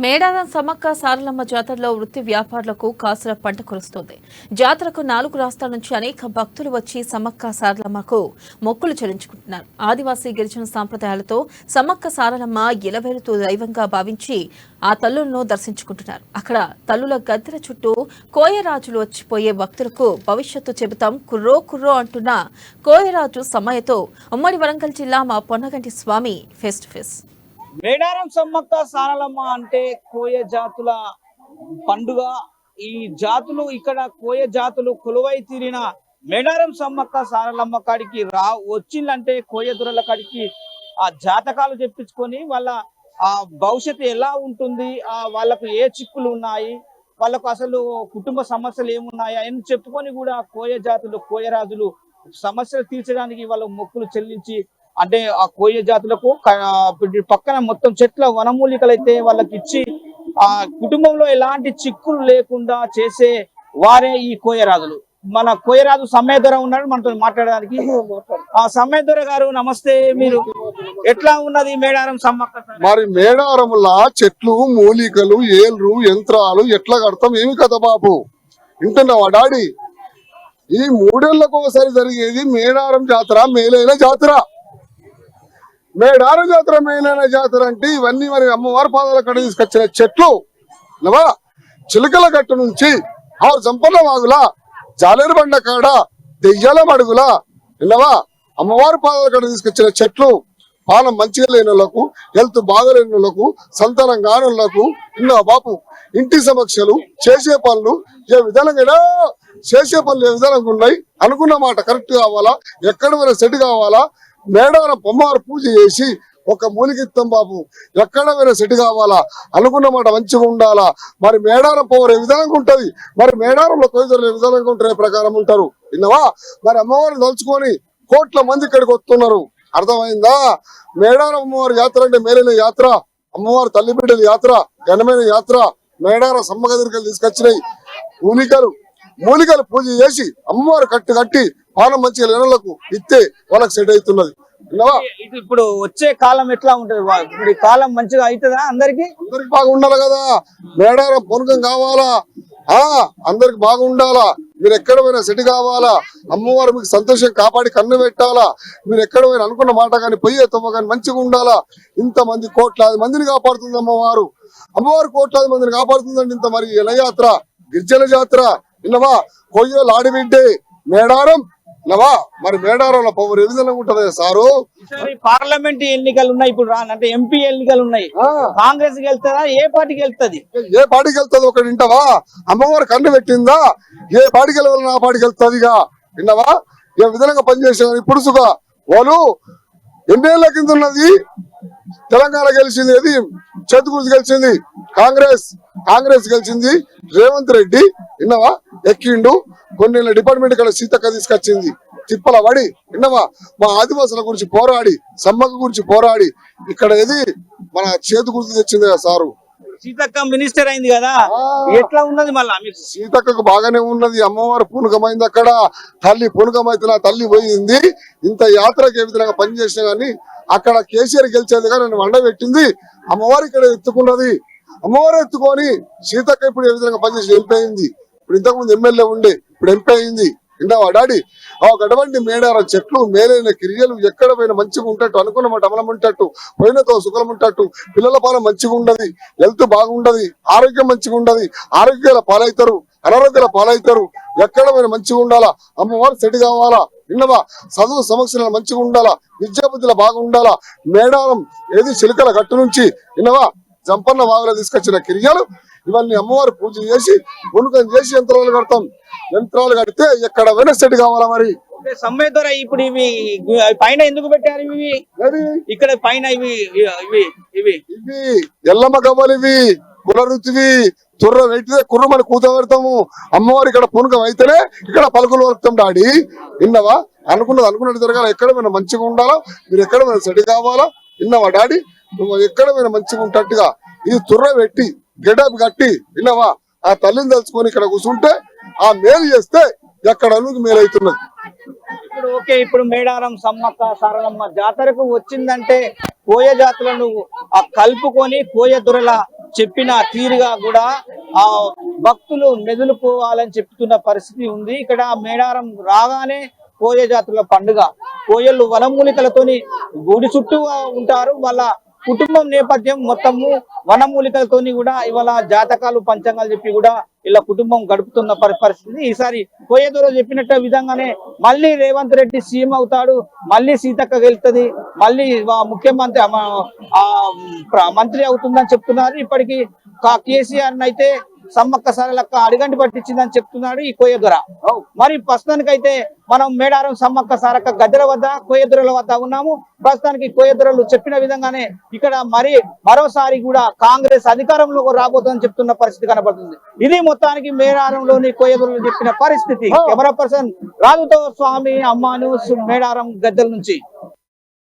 మేడారం సమ్మక్క సారలమ్మ జాతరలో వృత్తి వ్యాపారులకు కాసుల పంట కురుస్తోంది. జాతరకు 4 రాష్ట్రాల నుంచి అనేక భక్తులు వచ్చి సమ్మక్క సారలమ్మకు మొక్కులు చెల్లించుకుంటున్నారు. ఆదివాసీ గిరిజన సాంప్రదాయాలతో సమ్మక్క సారలమ్మ ఇలవేలుతూ దైవంగా భావించి ఆ తల్లులను దర్శించుకుంటున్నారు. అక్కడ తల్లుల గద్దెల చుట్టూ కోయరాజులు వచ్చిపోయే భక్తులకు భవిష్యత్తు చెబుతాం కుర్రో కుర్రో అంటున్న కోయరాజు సమ్మయ్యతో ఉమ్మడి వరంగల్ జిల్లా మా Ponnaganti Swamy face to face. Medaram Sammakka Saralamma అంటే కోయ జాతుల పండుగ. ఈ జాతులు ఇక్కడ కోయ జాతులు కొలువై తీరిన మేడారం సమ్మక్క సారలమ్మ కాడికి వచ్చిందంటే కోయ దొరల కాడికి ఆ జాతకాలు చెప్పించుకొని వాళ్ళ ఆ భవిష్యత్తు ఎలా ఉంటుంది, వాళ్ళకు ఏ చిక్కులు ఉన్నాయి, వాళ్ళకు అసలు కుటుంబ సమస్యలు ఏమున్నాయా అని చెప్పుకొని కూడా కోయ జాతులు కోయరాజులు సమస్యలు తీర్చడానికి వాళ్ళ మొక్కులు చెల్లించి అంటే ఆ కోయ జాతులకు పక్కన మొత్తం చెట్ల వనమూలికలు అయితే వాళ్ళకి ఇచ్చి ఆ కుటుంబంలో ఎలాంటి చిక్కులు లేకుండా చేసే వారే ఈ కోయరాజులు. మన కోయరాజు సమ్మయ్య దొర ఉన్నాడు మనతో మాట్లాడడానికి. ఆ సమ్మయ్య దొర గారు నమస్తే. మీరు ఎట్లా ఉన్నది మేడారం సమ్మక్క? మరి మేడారంలా చెట్లు మూలికలు ఏళ్ళు యంత్రాలు ఎట్లా కడతాం ఏమి కదా బాబు, వింటున్నావా డాడీ? ఈ 3 ఏళ్లకు ఒకసారి జరిగేది మేడారం జాతర, మేలైన జాతర. మేడారం జాతర మేలైన జాతర అంటే ఇవన్నీ మరి అమ్మవారి పాదాల కడ తీసుకొచ్చిన చెట్లు నవా, చిలుకల గట్టు నుంచి సంపన్న వాగుల జాలేరు బండ కాడ దెయ్యాల మడుగుల విన్నవా అమ్మవారి పాదాల కడ తీసుకొచ్చిన చెట్లు. పానం మంచిగా లేని వాళ్ళకు, హెల్త్ బాగలేని వాళ్ళకు, సంతానం కాని వాళ్ళకు విన్నావా బాపు, ఇంటి సమస్యలు, చేసే పనులు ఏ విధానంగా చేసే పనులు ఏ విధానంగా ఉన్నాయి, అనుకున్న మాట కరెక్ట్ కావాలా, ఎక్కడ పోయినా సెట్ కావాలా, మేడారం పొమ్మవారు పూజ చేసి ఒక మూలికిత్తం బాబు, ఎక్కడ పోయినా సెట్ కావాలా, అనుకున్న మాట మంచిగా ఉండాలా. మరి మేడారం పవర్ ఏ విధంగా ఉంటది, మరి మేడారంలో కొయ్యలు ఏ విధంగా ఉంటారు, ఏ ప్రకారం ఉంటారు విన్నవా. మరి అమ్మవారిని తలుచుకొని కోట్ల మంది ఇక్కడికి వస్తున్నారు, అర్థమైందా? మేడారం అమ్మవారి యాత్ర అంటే మేలైన యాత్ర, అమ్మవారి తల్లి బిడ్డల యాత్ర, ఘనమైన యాత్ర. మేడారం సమ్మక్క దగ్గరికి తీసుకొచ్చినాయి మూలికలు పూజ చేసి అమ్మవారు కట్టి పానం మంచిగా లేనలకు ఇస్తే వాళ్ళకి సెట్ అవుతున్నది. ఇప్పుడు వచ్చే కాలం ఎట్లా ఉంటది? ఇప్పుడు ఈ కాలం మంచిగా అవుతుందా? అందరికి బాగుండాలి కదా, మేడారం పూనకం కావాలా, అందరికి బాగుండాలా. మీరు ఎక్కడ పోయినా సెట్ కావాలా, అమ్మవారు మీకు సంతోషం కాపాడి కన్ను పెట్టాలా. మీరు ఎక్కడ పోయినా అనుకున్న మాట కానీ పొయ్యే తొమ్మ కానీ మంచిగా ఉండాలా. ఇంతమంది కోట్లాది మందిని కాపాడుతుంది అమ్మవారు. అమ్మవారు కోట్లాది మందిని కాపాడుతుందండి. ఇంత మరి ఎలా యాత్ర, గిరిజన జాతర విన్నవా, కొయ్యలు ఆడిబిడ్డే మేడారం నవా. మరి మేడారంలో పవర్ ఏ విధంగా ఉంటది సారు? పార్లమెంట్ ఎన్నికలు ఉన్నాయి, ఇప్పుడు అంటే ఎంపీ ఎన్నికలు ఉన్నాయి. కాంగ్రెస్ కి వెళ్తుందా, ఏ పార్టీకి వెళ్తుంది? ఏ పార్టీకి వెళ్తుంది ఒకటి వింటావా? అమ్మవారు కన్ను పెట్టిందా, ఏ పార్టీకి వెళ్ళాలి ఆ పార్టీకి వెళ్తుంది. ఇక విన్నవా ఏ విధంగా పనిచేసేవారు. ఇప్పుడు సుగా వాళ్ళు ఎన్నేళ్ల కింద ఉన్నది తెలంగాణ గెలిచింది, ఏది చేతుకూర్చి గెలిచింది కాంగ్రెస్ గెలిచింది. రేవంత్ రెడ్డి విన్నవా ఎక్కిండు, కొన్ని డిపార్ట్మెంట్ ఇక్కడ సీతక్క తీసుకొచ్చింది, తిప్పల పడి విన్నవా మా ఆదివాసుల గురించి పోరాడి, సమ్మక్క గురించి పోరాడి ఇక్కడ ఏది మన చేతుకూర్చి తెచ్చింది కదా సారు. సీతక్క మినిస్టర్ అయింది కదా, ఎట్లా ఉన్నది? మళ్ళా సీతక్కకు బాగానే ఉన్నది. అమ్మవారు పూనకమైంది అక్కడ, తల్లి పూనకమైతే తల్లి పోయింది. ఇంత యాత్రకి ఏ విధంగా పనిచేసినా గానీ అక్కడ కేసీఆర్ గెలిచేది కానీ నన్ను వండ పెట్టింది అమ్మవారు. ఇక్కడ ఎత్తుకున్నది అమ్మవారు, ఎత్తుకొని సీతక్క ఇప్పుడు ఏ విధంగా పనిచేసి ఎంపీ అయింది. ఇప్పుడు ఇంతకుముందు ఎమ్మెల్యే ఉండే, ఇప్పుడు ఎంపీ అయింది. విన్నావా డాడీ? అటువంటి మేడారం చెట్లు మేలైన క్రియలు ఎక్కడ పోయినా మంచిగా ఉంటట్టు, అనుకున్న మాట అమలం ఉంటట్టు, పోయినతో సుఖం ఉంటట్టు, పిల్లల పాలన మంచిగా ఉండదు, హెల్త్ బాగుండదు, ఆరోగ్యం మంచిగా ఉండదు, ఆరోగ్యాల పాలవుతారు, అనారోగ్యాల పాలవుతారు. ఎక్కడ పోయినా మంచిగా ఉండాలా, అమ్మవారు సెట్ కావాలా విన్నవా. చదువు సమస్యలు మంచిగా ఉండాలా, విద్యాబుద్ధులు బాగుండాలా. మేడారం ఏది చిలుకల గట్టు నుంచి విన్నవా సంపన్న వాగులో తీసుకొచ్చిన క్రియలు ఇవన్నీ అమ్మవారు పూజ చేసి పుణకం చేసి యంత్రాలు కడతాం. యంత్రాలు కడితే ఎక్కడ పోయినా సెట్ కావాలా. మరి సమ్మయ్య ద్వారా ఇప్పుడు ఇవి పైన ఎందుకు పెట్టారు? ఇవి ఇక్కడ పైన ఇవి ఇవి ఇవి ఇవి ఎల్లమ్మ గవ్వలు, ఇవి కులరుతివి తుర్ర పెట్టితే కుర్రమని కూతబెడతాము. అమ్మవారు ఇక్కడ పుణకం అయితేనే ఇక్కడ పలుకులు వరుకుతాం డాడీ విన్నవా. అనుకున్నట్టు జరగాల, ఎక్కడ పోయినా మంచిగా ఉండాలా, మీరు ఎక్కడ పోయినా సెట్ కావాలా విన్నవా డాడీ. నువ్వు ఎక్కడ పోయినా మంచిగా ఉంటట్టుగా ఇది తుర్ర పెట్టి గెడప్ కట్టి విన్నవా ఆ తల్లిని తలుచుకొని ఇక్కడ కూర్చుంటే ఆ మేలు చేస్తే ఎక్కడ మేలు అవుతున్నది. ఇప్పుడు ఓకే, ఇప్పుడు మేడారం సమ్మక్క సారలమ్మ జాతరకు వచ్చిందంటే కోయ జాతులను కలుపుకొని కోయ దొరల చెప్పిన తీరుగా కూడా ఆ భక్తులు మెదులుకోవాలని చెప్తున్న పరిస్థితి ఉంది. ఇక్కడ మేడారం రాగానే కోయ జాతుల పండుగ. కోయలు వనమూలికలతోని గుడి చుట్టూ ఉంటారు. వాళ్ళ కుటుంబం నేపథ్యం మొత్తము వనమూలికలతోని కూడా ఇవాళ జాతకాలు పంచాంగాలు చెప్పి కూడా ఇలా కుటుంబం గడుపుతున్న పరిస్థితి. ఈసారి కోయదొర చెప్పినట్టు విధంగానే మళ్ళీ రేవంత్ రెడ్డి సీఎం అవుతాడు, మళ్ళీ సీతక్క గెలుస్తుంది, మళ్ళీ ముఖ్యమంత్రి మంత్రి అవుతుందని చెప్తున్నారు. ఇప్పటికీ కేసీఆర్ అయితే సమ్మక్క సారలక్క అడిగంటి పట్టించిందని చెప్తున్నాడు ఈ కోయదొర. మరి ప్రస్తుతానికైతే మనం మేడారం సమ్మక్క సారక్క గద్దెల వద్ద కోయదొరల వద్ద ఉన్నాము. ప్రస్తుతానికి కోయదొరలు చెప్పిన విధంగానే ఇక్కడ మరోసారి కూడా కాంగ్రెస్ అధికారంలో రాబోతుందని చెప్తున్న పరిస్థితి కనబడుతుంది. ఇది మొత్తానికి మేడారంలోని కోయదొరలు చెప్పిన పరిస్థితి. కెమెరా పర్సన్ రాజుతో స్వామి, అమ్మాను, మేడారం గద్దెల నుంచి.